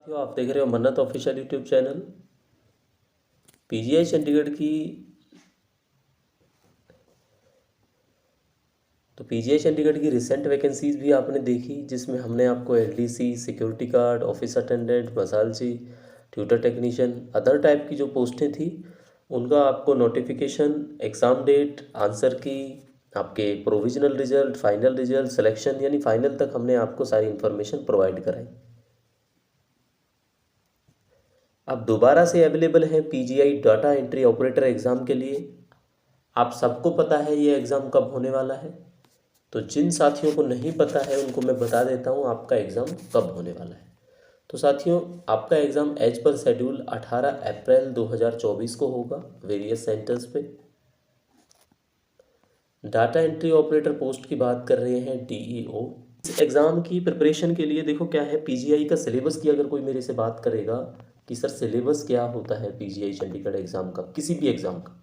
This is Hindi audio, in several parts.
आप देख रहे हो मन्नत official YouTube channel. PGI Chandigarh की पीजीआई चंडीगढ़ की रिसेंट वैकेंसीज भी आपने देखी, जिसमें हमने आपको LDC, security guard, office attendant, मसालची, ट्यूटर टेक्नीशियन, अदर टाइप की जो पोस्टें थी उनका आपको नोटिफिकेशन, एग्ज़ाम डेट, आंसर की, आपके provisional result, final result, selection यानी फाइनल तक हमने आपको सारी इन्फॉर्मेशन प्रोवाइड कराई। अब दोबारा से अवेलेबल है PGI data entry operator exam के लिए। आप सबको पता है ये एग्ज़ाम कब होने वाला है, तो जिन साथियों को नहीं पता है उनको मैं बता देता हूँ आपका एग्ज़ाम कब होने वाला है। तो साथियों, आपका एग्ज़ाम एज पर शेड्यूल 18 अप्रैल 2024 को होगा वेरियस सेंटर्स पे। डाटा एंट्री ऑपरेटर पोस्ट की बात कर रहे हैं, डीईओ। इस एग्ज़ाम की प्रिपरेशन के लिए देखो क्या है, पीजीआई का सिलेबस की अगर कोई मेरे से बात करेगा कि सर सिलेबस क्या होता है पीजीआई चंडीगढ़ एग्ज़ाम का, किसी भी एग्ज़ाम का,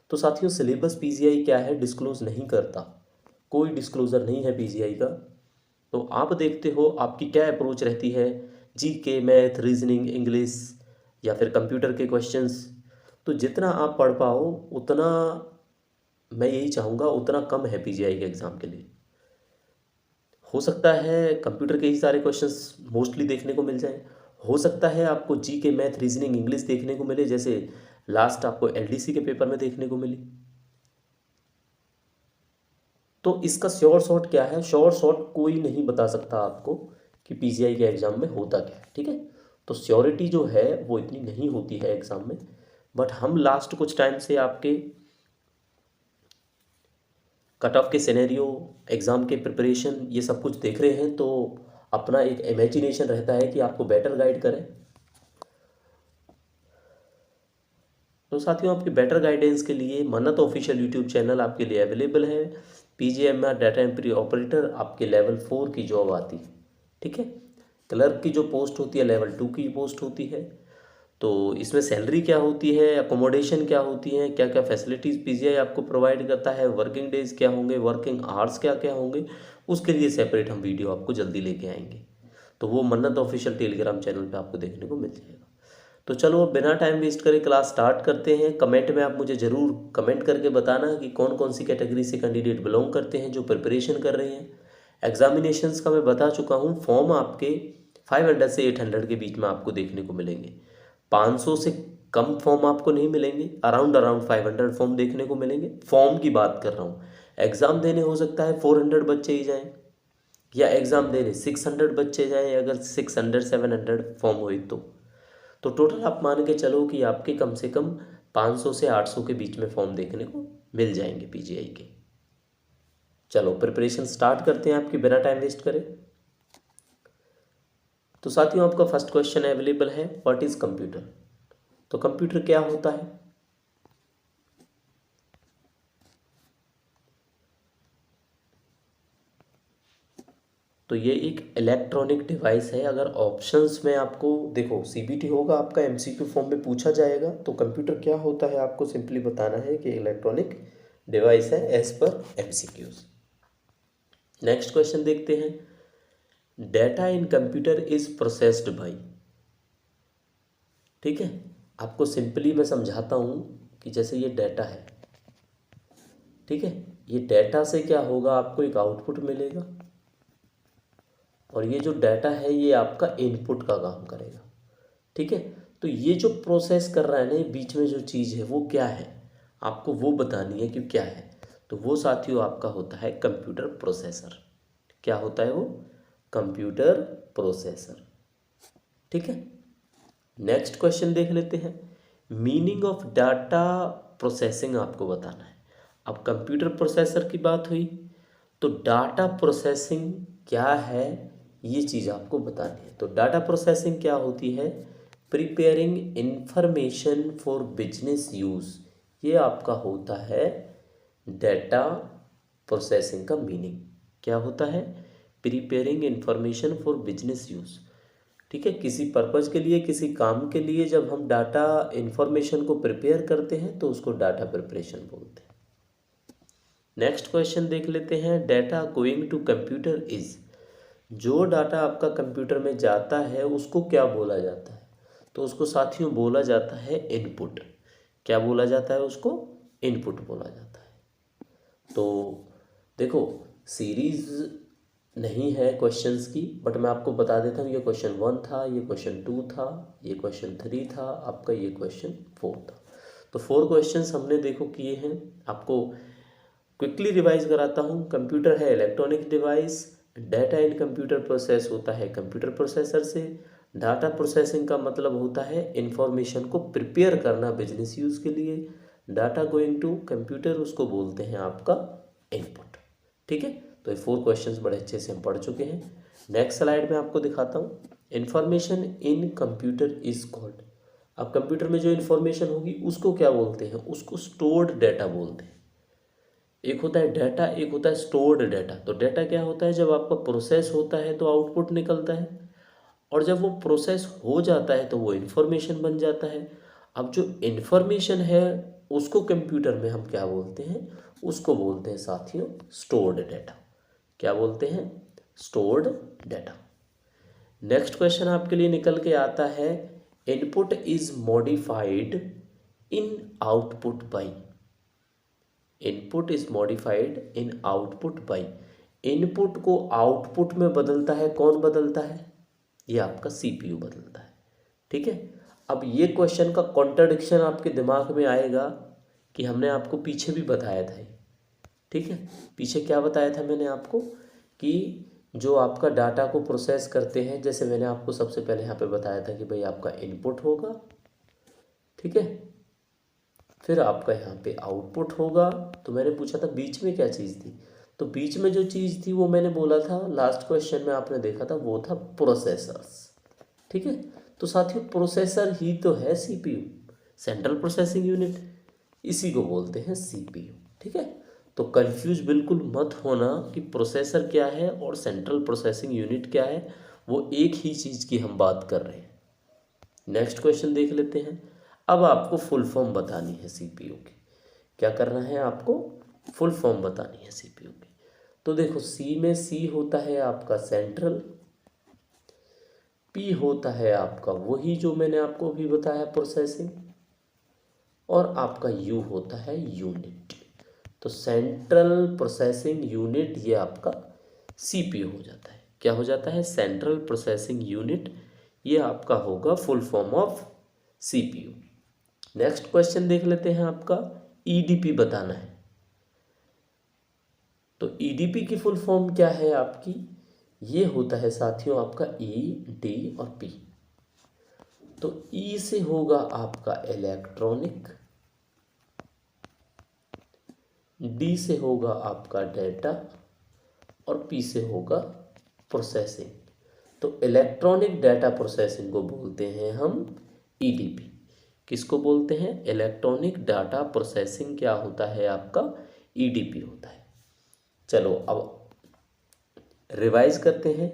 तो साथियों सिलेबस पीजीआई क्या है डिस्क्लोज़ नहीं करता। कोई डिस्क्लोज़र नहीं है पीजीआई का। तो आप देखते हो आपकी क्या अप्रोच रहती है, जीके, मैथ, रीजनिंग, इंग्लिश या फिर कंप्यूटर के क्वेश्चंस। तो जितना आप पढ़ पाओ उतना, मैं यही चाहूँगा उतना कम है पीजीआई के एग्ज़ाम के लिए। हो सकता है कंप्यूटर के ही सारे क्वेश्चंस मोस्टली देखने को मिल जाएं, हो सकता है आपको जीके, मैथ, रीजनिंग, इंग्लिश देखने को मिले, जैसे लास्ट आपको एलडीसी के पेपर में देखने को मिली। तो इसका श्योर शॉट क्या है, श्योर शॉट कोई नहीं बता सकता आपको कि पीजीआई के एग्ज़ाम में होता क्या है, ठीक है। तो श्योरिटी जो है वो इतनी नहीं होती है एग्ज़ाम में, बट हम लास्ट कुछ टाइम से आपके कट ऑफ के सिनेरियो, एग्ज़ाम के प्रिपरेशन, ये सब कुछ देख रहे हैं, तो अपना एक इमेजिनेशन रहता है कि आपको बेटर गाइड करें। तो साथियों, आपके बेटर गाइडेंस के लिए मन्नत ऑफिशियल यूट्यूब चैनल आपके लिए अवेलेबल है। पीजीएमआर डाटा एंट्री ऑपरेटर आपके लेवल 4 की जॉब आती है, ठीक है। क्लर्क की जो पोस्ट होती है लेवल 2 की पोस्ट होती है। तो इसमें सैलरी क्या होती है, अकोमोडेशन क्या होती है, क्या क्या फैसिलिटीज़ पीजीआई आपको प्रोवाइड करता है, वर्किंग डेज क्या होंगे, वर्किंग आवर्स क्या क्या होंगे, उसके लिए सेपरेट हम वीडियो आपको जल्दी लेके आएंगे। तो वो मन्नत ऑफिशियल टेलीग्राम चैनल पे आपको देखने को मिल जाएगा। तो चलो अब बिना टाइम वेस्ट करे क्लास स्टार्ट करते हैं। कमेंट में आप मुझे ज़रूर कमेंट करके बताना कि कौन कौन सी कैटेगरी से कैंडिडेट बिलोंग करते हैं जो प्रिपरेशन कर रहे हैं। एग्जामिनेशंस का मैं बता चुका हूँ, फॉर्म आपके 500 से 800 के बीच में आपको देखने को मिलेंगे। 500 से कम फॉर्म आपको नहीं मिलेंगे, अराउंड 500 फॉर्म देखने को मिलेंगे। फॉर्म की बात कर रहा हूँ, एग्ज़ाम देने हो सकता है 400 बच्चे ही जाएँ, या एग्ज़ाम देने 600 बच्चे जाएँ, अगर 600 700 फॉर्म हुए तो टोटल आप मान के चलो कि आपके कम से कम 500 से 800 के बीच में फॉर्म देखने को मिल जाएंगे पीजीआई के। चलो प्रिपरेशन स्टार्ट करते हैं आपकी बिना टाइम वेस्ट करें। तो साथियों, आपका फर्स्ट क्वेश्चन अवेलेबल है, व्हाट इज़ कंप्यूटर। तो कंप्यूटर क्या होता है। तो ये एक इलेक्ट्रॉनिक डिवाइस है। अगर ऑप्शंस में आपको देखो, सीबीटी होगा आपका, एमसीक्यू फॉर्म में पूछा जाएगा, तो कंप्यूटर क्या होता है आपको सिंपली बताना है कि इलेक्ट्रॉनिक डिवाइस है as per MCQs. Next question देखते हैं, data in computer is processed by. ठीक है, आपको सिंपली मैं समझाता हूँ कि जैसे ये डाटा है, ठीक है, ये डाटा से क्या होगा, आपको एक आउटपुट मिलेगा और ये जो डाटा है ये आपका इनपुट का काम करेगा, ठीक है। तो ये जो प्रोसेस कर रहा है ना, ये बीच में जो चीज़ है वो क्या है, आपको वो बतानी है कि क्या है। तो वो साथियों आपका होता है कंप्यूटर प्रोसेसर। क्या होता है वो, कंप्यूटर प्रोसेसर, ठीक है। नेक्स्ट क्वेश्चन देख लेते हैं, मीनिंग ऑफ डाटा प्रोसेसिंग आपको बताना है। अब कंप्यूटर प्रोसेसर की बात हुई, तो डाटा प्रोसेसिंग क्या है ये चीज़ आपको बतानी है। तो डाटा प्रोसेसिंग क्या होती है, preparing information for business use, ये आपका होता है डाटा प्रोसेसिंग का मीनिंग। क्या होता है, preparing information for business use, ठीक है। किसी पर्पज़ के लिए, किसी काम के लिए जब हम डाटा इंफॉर्मेशन को प्रिपेयर करते हैं तो उसको डाटा प्रिपरेशन बोलते हैं। नेक्स्ट क्वेश्चन देख लेते हैं, data going to computer is. जो डाटा आपका कंप्यूटर में जाता है उसको क्या बोला जाता है? तो उसको साथियों बोला जाता है इनपुट। क्या बोला जाता है उसको? इनपुट बोला जाता है। तो देखो, सीरीज नहीं है क्वेश्चंस की, बट मैं आपको बता देता हूँ, ये क्वेश्चन 1 था, ये क्वेश्चन 2 था, ये क्वेश्चन 3 था, आपका ये क्वेश्चन 4 था। तो 4 क्वेश्चंस हमने देखो किए हैं। आपको क्विकली रिवाइज कराता हूँ। कंप्यूटर है electronic device, data in computer process होता है कंप्यूटर प्रोसेसर से। डाटा प्रोसेसिंग का मतलब होता है इंफॉर्मेशन को प्रिपेयर करना बिजनेस यूज़ के लिए। डाटा गोइंग टू कंप्यूटर, उसको बोलते हैं आपका इनपुट। ठीक है, तो ये 4 क्वेश्चंस बड़े अच्छे से हम पढ़ चुके हैं। नेक्स्ट स्लाइड में आपको दिखाता हूँ। Information in computer is called. अब कंप्यूटर में जो इन्फॉर्मेशन होगी उसको क्या बोलते हैं? उसको स्टोर्ड डाटा बोलते हैं। एक होता है डाटा, एक होता है स्टोर्ड डाटा। तो डाटा क्या होता है? जब आपका प्रोसेस होता है तो आउटपुट निकलता है, और जब वो प्रोसेस हो जाता है तो वो इन्फॉर्मेशन बन जाता है। अब जो इन्फॉर्मेशन है उसको कंप्यूटर में हम क्या बोलते हैं? उसको बोलते हैं साथियों स्टोर्ड डाटा। क्या बोलते हैं? Stored data. नेक्स्ट क्वेश्चन आपके लिए निकल के आता है, input is modified in output by. Input is modified in output by. Input को आउटपुट में बदलता है कौन? बदलता है ये आपका सीपीयू बदलता है। ठीक है, अब ये क्वेश्चन का कॉन्ट्रडिक्शन आपके दिमाग में आएगा कि हमने आपको पीछे भी बताया था ये। ठीक है, पीछे क्या बताया था मैंने आपको कि जो आपका डाटा को प्रोसेस करते हैं, जैसे मैंने आपको सबसे पहले यहाँ पे बताया था कि भाई आपका इनपुट होगा, ठीक है, फिर आपका यहाँ पे आउटपुट होगा। तो मैंने पूछा था बीच में क्या चीज़ थी? तो बीच में जो चीज़ थी वो मैंने बोला था लास्ट क्वेश्चन में आपने देखा था, वो था प्रोसेसर्स। ठीक है, तो साथियों प्रोसेसर ही तो है सीपीयू, सेंट्रल प्रोसेसिंग यूनिट, इसी को बोलते हैं सीपीयू। ठीक है, तो कंफ्यूज बिल्कुल मत होना कि प्रोसेसर क्या है और सेंट्रल प्रोसेसिंग यूनिट क्या है, वो एक ही चीज़ की हम बात कर रहे हैं। नेक्स्ट क्वेश्चन देख लेते हैं। अब आपको फुल फॉर्म बतानी है सीपीयू की। क्या करना है आपको? फुल फॉर्म बतानी है सीपीयू की। तो देखो, सी में सी होता है आपका सेंट्रल, पी होता है आपका वही जो मैंने आपको अभी बताया प्रोसेसिंग, और आपका यू होता है यूनिट। तो सेंट्रल प्रोसेसिंग यूनिट ये आपका सीपीयू हो जाता है। क्या हो जाता है? सेंट्रल प्रोसेसिंग यूनिट, ये आपका होगा full form of CPU. Next question देख लेते हैं। आपका ईडीपी बताना है। तो ईडीपी की फुल फॉर्म क्या है आपकी? ये होता है साथियों आपका ई, डी और पी। तो ई से होगा आपका इलेक्ट्रॉनिक, डी से होगा आपका डेटा, और पी से होगा प्रोसेसिंग। तो इलेक्ट्रॉनिक डाटा प्रोसेसिंग को बोलते हैं हम ईडीपी। किसको बोलते हैं? इलेक्ट्रॉनिक डाटा प्रोसेसिंग क्या होता है आपका? ईडीपी होता है। चलो अब रिवाइज करते हैं।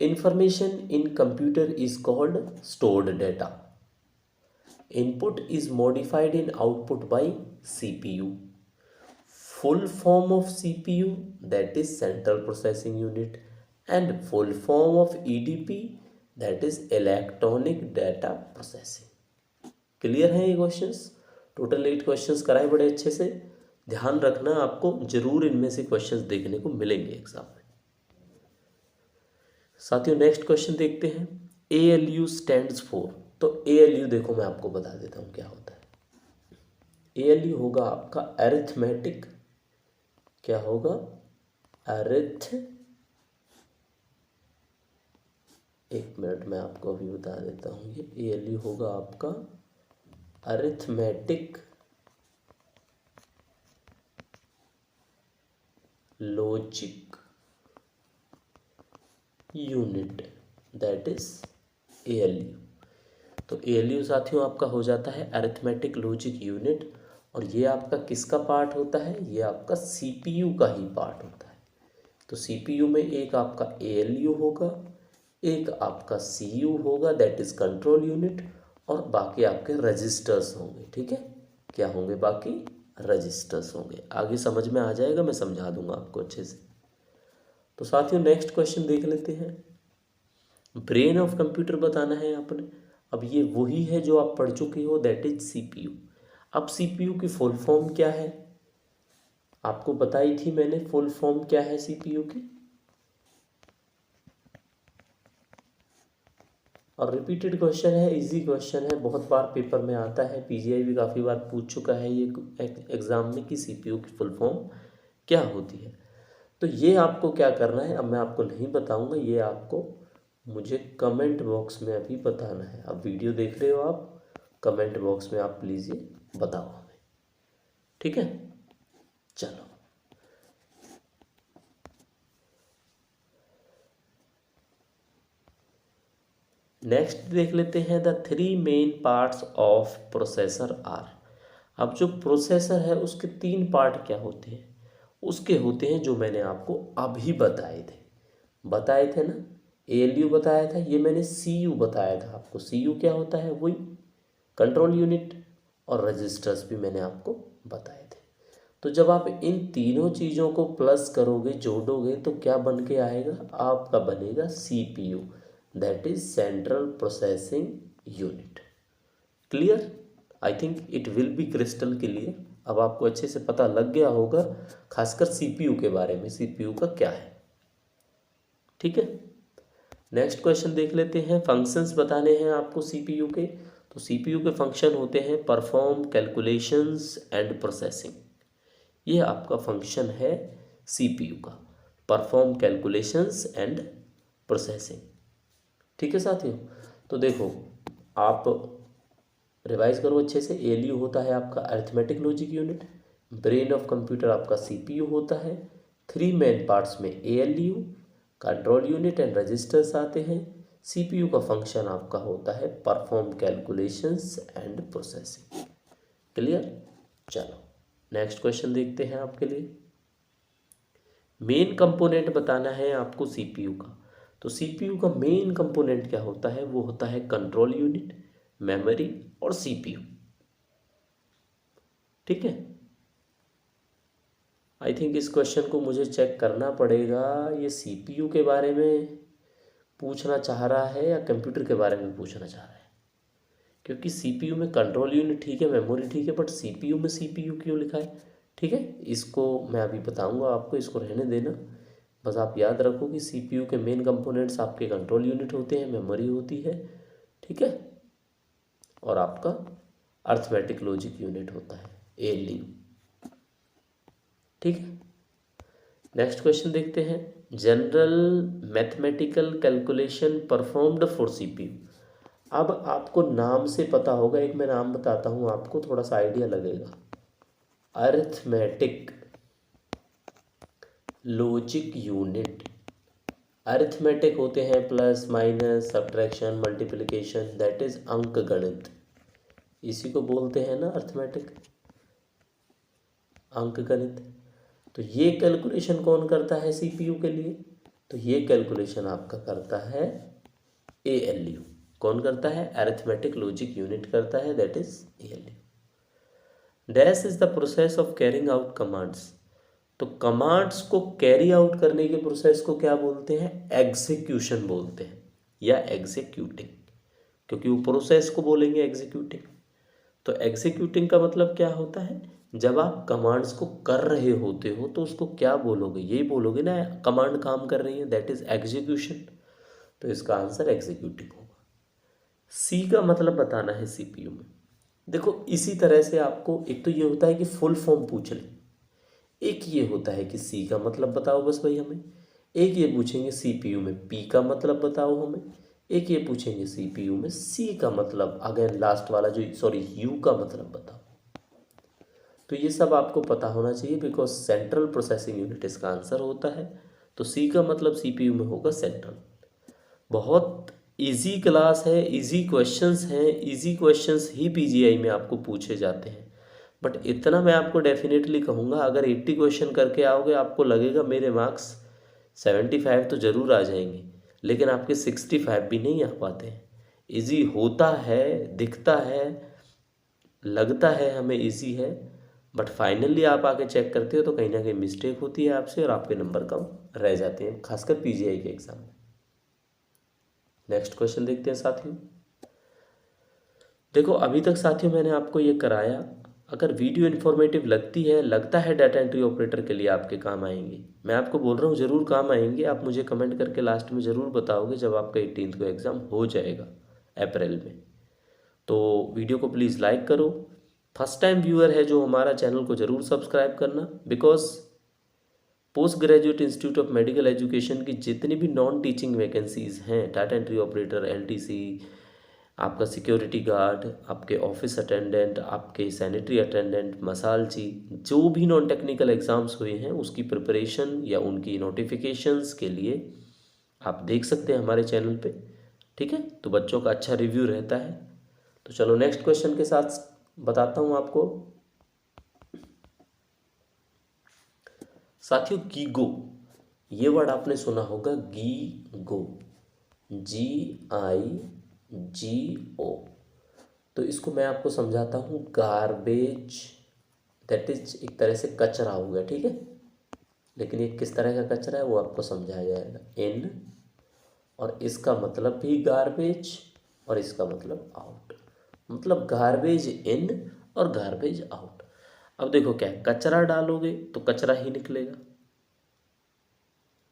Information in computer is called stored data. Input is modified in output by CPU. Full form of CPU, that is central processing unit, and full form of EDP, that is electronic data processing. Clear है ये क्वेश्चंस? टोटल 8 क्वेश्चंस कराए बड़े अच्छे से। ध्यान रखना, आपको जरूर इनमें से क्वेश्चंस देखने को मिलेंगे एग्जाम में। साथियों नेक्स्ट क्वेश्चन देखते हैं। ALU stands for. तो ALU देखो मैं आपको बता देता हूँ क्या होता है। ALU होगा आपका अरिथमेटिक, क्या होगा? एक मिनट मैं आपको अभी बता देता हूँ। ये ALU होगा आपका arithmetic logic unit, that is ALU। तो ALU साथियों आपका हो जाता है अरिथमेटिक लॉजिक यूनिट, और ये आपका किसका पार्ट होता है? ये आपका CPU का ही पार्ट होता है। तो CPU में एक आपका ALU होगा, एक आपका CU होगा, दैट इज कंट्रोल यूनिट, और बाकी आपके रजिस्टर्स होंगे। ठीक है, क्या होंगे? बाकी रजिस्टर्स होंगे। आगे समझ में आ जाएगा, मैं समझा दूंगा आपको अच्छे से। तो साथियों नेक्स्ट क्वेश्चन देख लेते हैं। ब्रेन ऑफ कंप्यूटर बताना है आपने। अब ये वही है जो आप पढ़ चुके हो, दैट इज सीपीयू। अब सीपीयू की फुल फॉर्म क्या है, आपको बताई थी मैंने फुल फॉर्म क्या है सीपीयू की, और रिपीटेड क्वेश्चन है, इजी क्वेश्चन है, बहुत बार पेपर में आता है, पीजीआई भी काफ़ी बार पूछ चुका है ये एग्ज़ाम में कि सीपीयू की फुल फॉर्म क्या होती है। तो ये आपको क्या करना है, अब मैं आपको नहीं बताऊंगा, ये आपको मुझे कमेंट बॉक्स में अभी बताना है। अब वीडियो देख रहे हो आप, कमेंट बॉक्स में आप प्लीज़ ये बताओ हमें, ठीक है। चलो नेक्स्ट देख लेते हैं, the 3 main parts of processor are. अब जो प्रोसेसर है उसके 3 पार्ट क्या होते हैं, उसके होते हैं जो मैंने आपको अभी बताए थे ना। एएलयू बताया था, ये मैंने सीयू बताया था आपको। सीयू क्या होता है, वही कंट्रोल यूनिट, और रजिस्टर्स भी मैंने आपको बताए थे। तो जब आप इन तीनों चीज़ों को प्लस करोगे, जोड़ोगे, तो क्या बन के आएगा, आपका बनेगा CPU, that is central processing unit. Clear, I think it will be crystal clear. अब आपको अच्छे से पता लग गया होगा, खासकर सीपीयू के बारे में, सीपीयू का क्या है, ठीक है। नेक्स्ट क्वेश्चन देख लेते हैं, फंक्शंस बताने हैं आपको सीपीयू के। तो सीपीयू के फंक्शन होते हैं परफॉर्म कैलकुलेशंस एंड प्रोसेसिंग। ये आपका फंक्शन है सीपीयू का, परफॉर्म कैलकुलेशंस एंड प्रोसेसिंग, ठीक है साथियों। तो देखो आप रिवाइज करो अच्छे से। एएलयू होता है आपका arithmetic logic unit, brain of computer आपका सीपीयू होता है। 3 मेन पार्ट्स में ALU, control unit and registers आते हैं। सीपीयू का फंक्शन आपका होता है perform calculations and processing. Clear, चलो नेक्स्ट क्वेश्चन देखते हैं आपके लिए। मेन कंपोनेंट बताना है आपको सीपीयू का। तो सीपीयू का मेन कंपोनेंट क्या होता है, वो होता है कंट्रोल यूनिट, मेमोरी और सीपीयू, ठीक है। आई थिंक इस क्वेश्चन को मुझे चेक करना पड़ेगा, ये सीपीयू के बारे में पूछना चाह रहा है या कंप्यूटर के बारे में पूछना चाह रहा है, क्योंकि सीपीयू में कंट्रोल यूनिट ठीक है, मेमोरी ठीक है, बट सीपीयू में सीपीयू क्यों लिखा है, ठीक है। इसको मैं अभी बताऊंगा आपको, इसको रहने देना। बस आप याद रखो कि सीपीयू के मेन कंपोनेंट्स आपके कंट्रोल यूनिट होते हैं, मेमोरी होती है, ठीक है, और आपका अर्थमेटिक लॉजिक यूनिट होता है एएलयू, ठीक है। नेक्स्ट क्वेश्चन देखते हैं, general mathematical calculation performed for CPU. अब आपको नाम से पता होगा, एक मैं नाम बताता हूँ आपको, थोड़ा सा आइडिया लगेगा। अरिथमेटिक लॉजिक यूनिट, अरिथमेटिक होते हैं plus minus subtraction multiplication, that is अंक गणित, इसी को बोलते हैं ना अरिथमेटिक, अंक गणित। तो ये कैलकुलेशन कौन करता है सीपीयू के लिए, तो ये कैलकुलेशन आपका करता है एएलयू। कौन करता है, अरिथमेटिक लॉजिक यूनिट करता है, that is ALU. Dash is the process of carrying out commands. तो कमांड्स को कैरी आउट करने के प्रोसेस को क्या बोलते हैं, एग्जीक्यूशन बोलते हैं, या एग्जीक्यूटिंग, क्योंकि वो प्रोसेस को बोलेंगे एग्जीक्यूटिंग। तो एग्जीक्यूटिंग का मतलब क्या होता है, जब आप कमांड्स को कर रहे होते हो तो उसको क्या बोलोगे, यही बोलोगे ना कमांड काम कर रही है, दैट इज एग्जीक्यूशन। तो इसका आंसर एग्जीक्यूटिंग होगा। सी का मतलब बताना है सीपीयू में। देखो इसी तरह से आपको, एक तो ये होता है कि फुल फॉर्म पूछ ले, एक ये होता है कि सी का मतलब बताओ बस भाई हमें, एक ये पूछेंगे सीपीयू में पी का मतलब बताओ हमें, एक ये पूछेंगे सीपीयू में सी का मतलब, अगेन लास्ट वाला जो सॉरी यू का मतलब बताओ। तो ये सब आपको पता होना चाहिए, बिकॉज सेंट्रल प्रोसेसिंग यूनिट इसका आंसर होता है। तो सी का मतलब सीपीयू में होगा सेंट्रल। बहुत इजी क्लास है, इजी क्वेश्चंस हैं, इजी क्वेश्चंस ही पीजीआई में आपको पूछे जाते हैं। बट इतना मैं आपको डेफिनेटली कहूँगा, अगर 80 क्वेश्चन करके आओगे आपको लगेगा मेरे मार्क्स 75 तो ज़रूर आ जाएंगे, लेकिन आपके 65 भी नहीं आ पाते हैं। इजी होता है, दिखता है, लगता है हमें इजी है, बट फाइनली आप आके चेक करते हो तो कहीं ना कहीं मिस्टेक होती है आपसे और आपके नंबर कम रह जाते हैं, खासकर पीजीआई के एग्जाम में। नेक्स्ट क्वेश्चन देखते हैं साथियों। देखो अभी तक साथियों मैंने आपको ये कराया, अगर वीडियो इन्फॉर्मेटिव लगता है डाटा एंट्री ऑपरेटर के लिए आपके काम आएंगे। मैं आपको बोल रहा हूँ ज़रूर काम आएंगे, आप मुझे कमेंट करके लास्ट में ज़रूर बताओगे जब आपका 18th को एग्ज़ाम हो जाएगा अप्रैल में। तो वीडियो को प्लीज़ लाइक करो, फर्स्ट टाइम व्यूअर है जो हमारा चैनल को ज़रूर सब्सक्राइब करना, because post graduate institute of medical education की जितनी भी नॉन टीचिंग वैकेंसीज़ हैं, डाटा एंट्री ऑपरेटर, एलटीसी, आपका सिक्योरिटी गार्ड, आपके ऑफिस अटेंडेंट, आपके सैनिटरी अटेंडेंट, मसालची, जो भी नॉन टेक्निकल एग्ज़ाम्स हुए हैं उसकी प्रिपरेशन या उनकी नोटिफिकेशंस के लिए आप देख सकते हैं हमारे चैनल पे। ठीक है, तो बच्चों का अच्छा रिव्यू रहता है। तो चलो नेक्स्ट क्वेश्चन के साथ बताता हूँ आपको। साथियों गीगो, ये वर्ड आपने सुना होगा, गीगो, GIGO। तो इसको मैं आपको समझाता हूँ, गार्बेज, दैट इज एक तरह से कचरा हो गया, ठीक है। लेकिन ये किस तरह का कचरा है वो आपको समझाया जाएगा। इन, और इसका मतलब भी गार्बेज और इसका मतलब आउट, मतलब गार्बेज इन और गार्बेज आउट। अब देखो क्या है, कचरा डालोगे तो कचरा ही निकलेगा,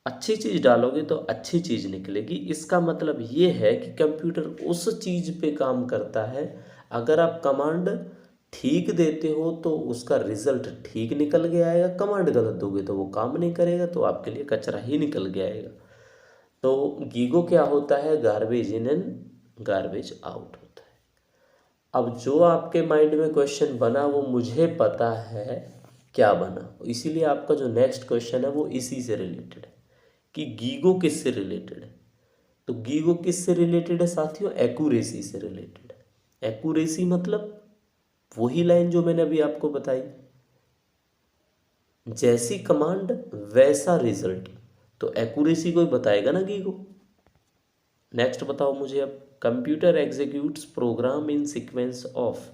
अच्छी चीज़ डालोगे तो अच्छी चीज़ निकलेगी। इसका मतलब ये है कि कंप्यूटर उस चीज़ पे काम करता है, अगर आप कमांड ठीक देते हो तो उसका रिजल्ट ठीक निकल के आएगा, कमांड गलत दोगे तो वो काम नहीं करेगा, तो आपके लिए कचरा ही निकल के आएगा। तो गीगो क्या होता है, garbage in and garbage out होता है। अब जो आपके माइंड में क्वेश्चन बना वो मुझे पता है क्या बना, इसीलिए आपका जो नेक्स्ट क्वेश्चन है वो इसी से रिलेटेड है कि गीगो किससे रिलेटेड है। तो गीगो किससे रिलेटेड है साथियों, एक्यूरेसी से रिलेटेड है। एक्यूरेसी मतलब वही लाइन जो मैंने अभी आपको बताई, जैसी कमांड वैसा रिजल्ट, तो एक्यूरेसी को ही बताएगा ना गीगो। नेक्स्ट बताओ मुझे अब, computer executes program in sequence of,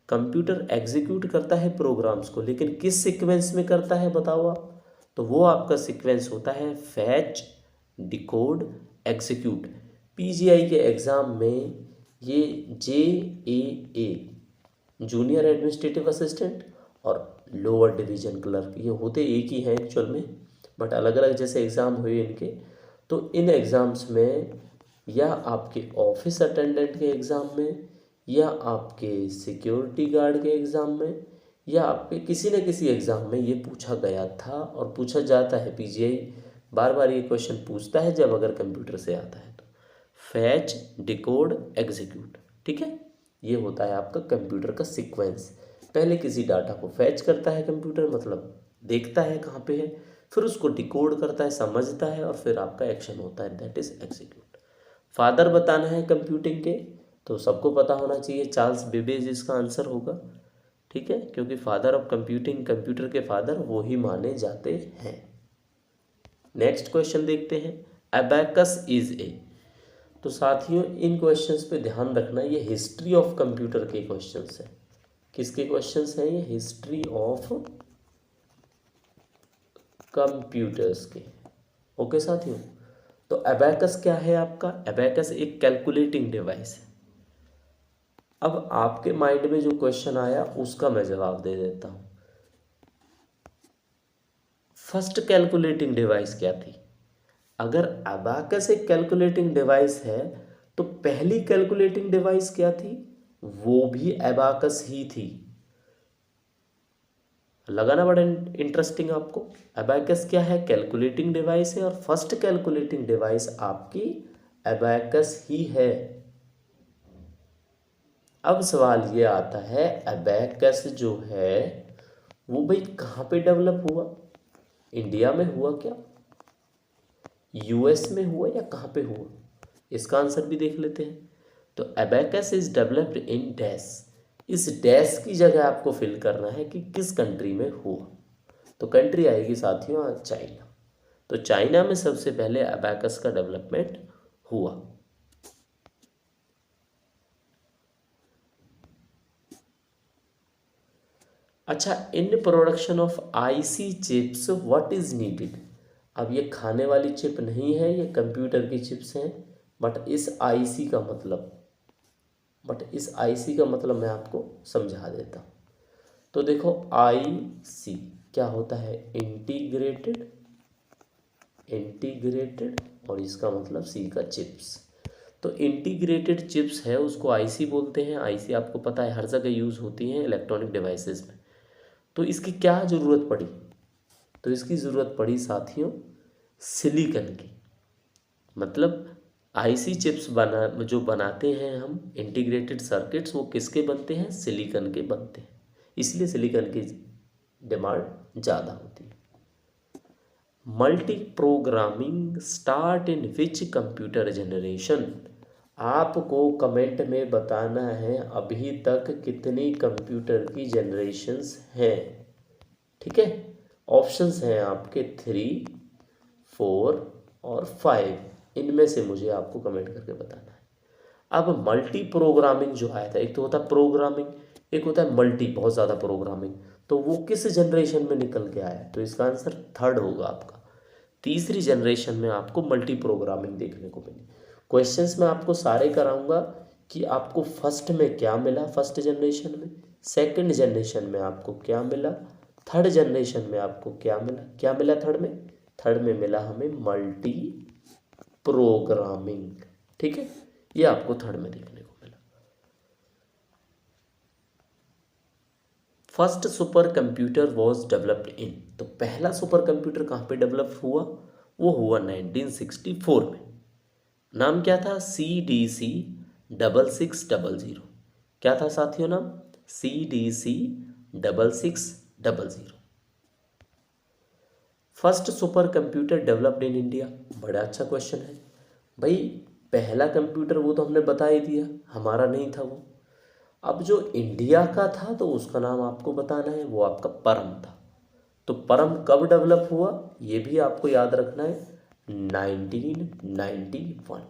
computer execute करता है प्रोग्राम्स को, लेकिन किस सीक्वेंस में करता है बताओ आप। तो वो आपका सीक्वेंस होता है फैच, डिकोड, एग्जीक्यूट। पीजीआई के एग्ज़ाम में ये JAA, जूनियर एडमिनिस्ट्रेटिव असिस्टेंट, और लोअर डिवीजन क्लर्क, ये होते एक ही हैं एक्चुअल में, बट अलग अलग जैसे एग्ज़ाम हुए इनके। तो इन एग्ज़ाम्स में या आपके ऑफिस अटेंडेंट के एग्ज़ाम में, या आपके सिक्योरिटी गार्ड के एग्ज़ाम में, या आपके किसी न किसी एग्ज़ाम में ये पूछा गया था और पूछा जाता है। पीजीआई बार बार ये क्वेश्चन पूछता है जब अगर कंप्यूटर से आता है तो, फैच, डिकोड, एग्जीक्यूट, ठीक है। ये होता है आपका कंप्यूटर का सीक्वेंस। पहले किसी डाटा को फैच करता है कंप्यूटर, मतलब देखता है कहाँ पे है, फिर उसको डिकोड करता है, समझता है, और फिर आपका एक्शन होता है, दैट इज एग्जीक्यूट। फादर बताना है कंप्यूटिंग के, तो सबको पता होना चाहिए, चार्ल्स बेबेज इसका आंसर होगा, ठीक है, क्योंकि फादर ऑफ कंप्यूटिंग, कंप्यूटर के फादर वो ही माने जाते हैं। नेक्स्ट क्वेश्चन देखते हैं, अबैकस इज ए। तो साथियों इन क्वेश्चंस पे ध्यान रखना, ये हिस्ट्री ऑफ कंप्यूटर के क्वेश्चंस हैं। किसके क्वेश्चंस हैं ये, हिस्ट्री ऑफ कंप्यूटर्स के। ओके साथियों, तो अबैकस क्या है आपका, अबैकस एक कैलकुलेटिंग डिवाइस है। अब आपके माइंड में जो क्वेश्चन आया उसका मैं जवाब दे देता हूं। फर्स्ट कैलकुलेटिंग डिवाइस क्या थी, अगर अबाकस एक कैलकुलेटिंग डिवाइस है तो पहली कैलकुलेटिंग डिवाइस क्या थी, वो भी अबाकस ही थी। लगा ना बड़ा इंटरेस्टिंग आपको। अबैकस क्या है, कैलकुलेटिंग डिवाइस है, और फर्स्ट कैलकुलेटिंग डिवाइस आपकी अबैकस ही है। अब सवाल ये आता है, अबैकस जो है वो भाई कहाँ पे डेवलप हुआ, इंडिया में हुआ क्या, यूएस में हुआ, या कहाँ पे हुआ, इसका आंसर भी देख लेते हैं। तो abacus is developed in dash, इस डैश की जगह आपको फिल करना है कि किस कंट्री में हुआ। तो कंट्री आएगी साथियों चाइना। तो चाइना में सबसे पहले अबैकस का डेवलपमेंट हुआ। अच्छा, in production of IC chips what is needed, अब ये खाने वाली चिप नहीं है, ये कंप्यूटर की चिप्स हैं, बट इस आईसी का मतलब मैं आपको समझा देता हूँ। तो देखो आईसी क्या होता है, इंटीग्रेटेड, और इसका मतलब सी का चिप्स। तो इंटीग्रेटेड चिप्स है उसको आईसी बोलते हैं। आईसी आपको पता है हर जगह यूज़ होती हैं इलेक्ट्रॉनिक डिवाइसेस में। तो इसकी क्या ज़रूरत पड़ी, तो इसकी ज़रूरत पड़ी साथियों सिलिकन की। मतलब आईसी चिप्स जो बनाते हैं हम इंटीग्रेटेड सर्किट्स, वो किसके बनते हैं, सिलिकन के बनते हैं। इसलिए सिलिकन की डिमांड ज़्यादा होती है। Multi programming start in which computer generation, आपको कमेंट में बताना है अभी तक कितनी कंप्यूटर की जनरेशन्स हैं। ठीक है, ऑप्शंस हैं आपके 3, 4 और 5, इनमें से मुझे आपको कमेंट करके बताना है। अब मल्टी प्रोग्रामिंग जो आया था, एक तो होता है प्रोग्रामिंग, एक होता है मल्टी, बहुत ज़्यादा प्रोग्रामिंग, तो वो किस जनरेशन में निकल के आया, तो इसका आंसर थर्ड होगा आपका। तीसरी जनरेशन में आपको मल्टी प्रोग्रामिंग देखने को मिली। क्वेश्चंस मैं आपको सारे कराऊंगा कि आपको फर्स्ट में क्या मिला, फर्स्ट जनरेशन में, सेकंड जनरेशन में आपको क्या मिला, थर्ड जनरेशन में आपको क्या मिला थर्ड में मिला हमें मल्टी प्रोग्रामिंग। ठीक है, ये आपको थर्ड में देखने को मिला। First super computer was developed in, तो पहला सुपर कंप्यूटर कहाँ पे डेवलप हुआ, वो हुआ 1964 में। नाम क्या था, CDC 6600। क्या था साथियों नाम, CDC 6600। First super computer developed in India, बड़ा अच्छा क्वेश्चन है भाई। पहला कंप्यूटर वो तो हमने बता ही दिया, हमारा नहीं था वो। अब जो इंडिया का था तो उसका नाम आपको बताना है, वो आपका परम था। तो परम कब डेवलप हुआ ये भी आपको याद रखना है, 1991।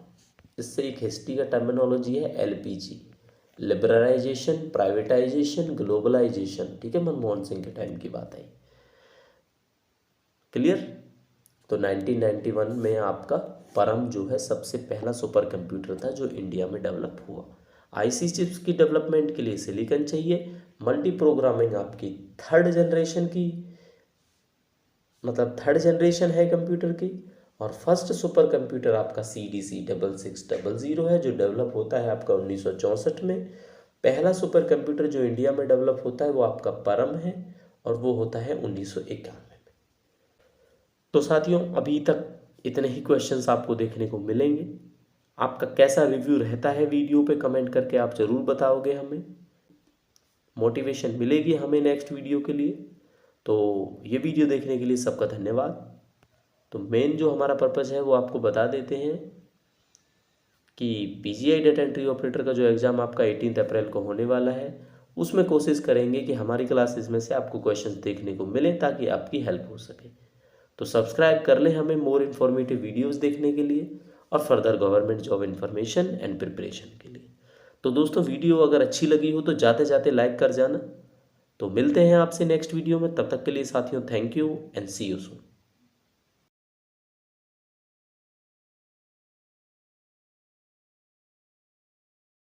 इससे एक हिस्ट्री का टर्मिनोलॉजी है LPG, लिबरलाइजेशन, प्राइवेटाइजेशन, ग्लोबलाइजेशन। ठीक है, मनमोहन सिंह के टाइम की बात है, क्लियर। तो 1991 में आपका परम जो है सबसे पहला सुपर कंप्यूटर था जो इंडिया में डेवलप हुआ। आईसी चिप्स की डेवलपमेंट के लिए सिलिकॉन चाहिए। मल्टी प्रोग्रामिंग आपकी थर्ड जनरेशन है कंप्यूटर की। और फर्स्ट सुपर कंप्यूटर आपका CDC 6600 है जो डेवलप होता है आपका 1964 में। पहला सुपर कंप्यूटर जो इंडिया में डेवलप होता है वो आपका परम है और वो होता है 1991 में। तो साथियों अभी तक इतने ही क्वेश्चंस आपको देखने को मिलेंगे। आपका कैसा रिव्यू रहता है वीडियो पे कमेंट करके आप ज़रूर बताओगे, हमें मोटिवेशन मिलेगी हमें नेक्स्ट वीडियो के लिए। तो ये वीडियो देखने के लिए सबका धन्यवाद। तो मेन जो हमारा पर्पज़ है वो आपको बता देते हैं कि PGI डाटा एंट्री ऑपरेटर का जो एग्ज़ाम आपका 18 अप्रैल को होने वाला है उसमें कोशिश करेंगे कि हमारी क्लासेस में से आपको क्वेश्चंस देखने को मिले ताकि आपकी हेल्प हो सके। तो सब्सक्राइब कर लें हमें मोर इन्फॉर्मेटिव वीडियोस देखने के लिए और further government job information and preparation के लिए। तो दोस्तों वीडियो अगर अच्छी लगी हो तो जाते जाते लाइक कर जाना। तो मिलते हैं आपसे नेक्स्ट वीडियो में, तब तक के लिए साथियों thank you and see you soon.